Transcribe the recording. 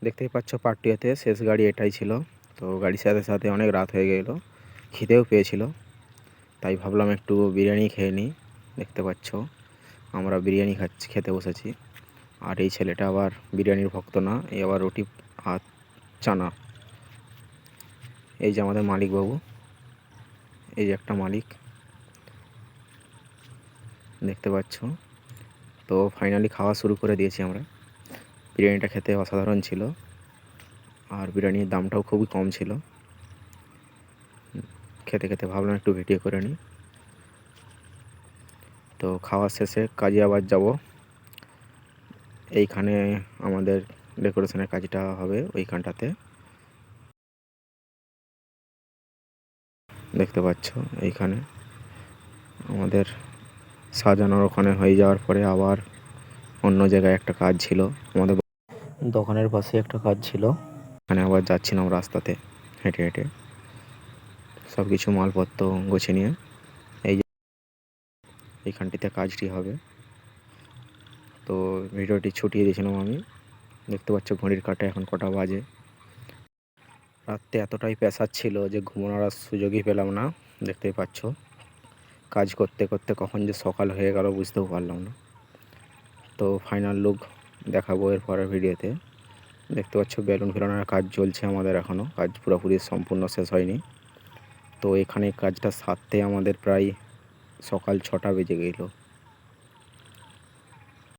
দেখতেই পাচ্ছ পার্টিতে শেষ গাড়ি এটাই ছিল। তো গাড়ির সাথে সাথে অনেক রাত হয়ে গেল, খিদেও পেয়েছিল, তাই ভাবলাম একটু বিরিয়ানি খেয়ে নিই। দেখতে পাচ্ছ আমরা বিরিয়ানি খেতে বসেছি। আর এই ছেলেটা আবার বিরিয়ানির ভক্ত না, এই আবার রুটি আর চানা। এই যে আমাদের মালিক বাবু, এই যে একটা মালিক দেখতে পাচ্ছ। তো ফাইনালি খাওয়া শুরু করে দিয়েছি আমরা। বিরিয়ানিটা খেতে অসাধারণ ছিল, আর বিরিয়ানির দামটাও খুবই কম ছিল। খেতে খেতে ভাবলাম একটু ভিডিও করে নিই। তো খাওয়া শেষে কাজে আবার যাব। এইখানে আমাদের ডেকোরেশনের কাজটা হবে, ওইখানটাতে দেখতে পাচ্ছ। এইখানে আমাদের সাজানোর ওখানে হয়ে যাওয়ার পরে আবার অন্য জায়গায় একটা কাজ ছিল, আমাদের দোকানের পাশে একটা কাজ ছিল। এখানে আবার যাচ্ছিলাম রাস্তাতে হেঁটে হেঁটে সব কিছু মালপত্র গুছিয়ে নিয়ে। এই যে এইখানটিতে কাজটি হবে, তো ভিডিওটি ছুটিয়ে দিয়েছিলাম আমি। দেখতে পাচ্ছ ঘড়ির কাঁটায় এখন কটা বাজে। রাত্রে এতটাই প্রেসার ছিল যে ঘুমানোর আর সুযোগই পেলাম না। দেখতেই পাচ্ছ কাজ করতে করতে কখন যে সকাল হয়ে গেল বুঝতেও পারলাম না। তো ফাইনাল লুক দেখাবো এর পরের ভিডিওতে। দেখতে পাচ্ছ বেলুন ফেলানোর কাজ চলছে আমাদের, এখনও কাজ পুরোপুরি সম্পূর্ণ শেষ হয়নি। তো এখানে কাজটা সারতে আমাদের প্রায় সকাল 6টা বেজে গেল।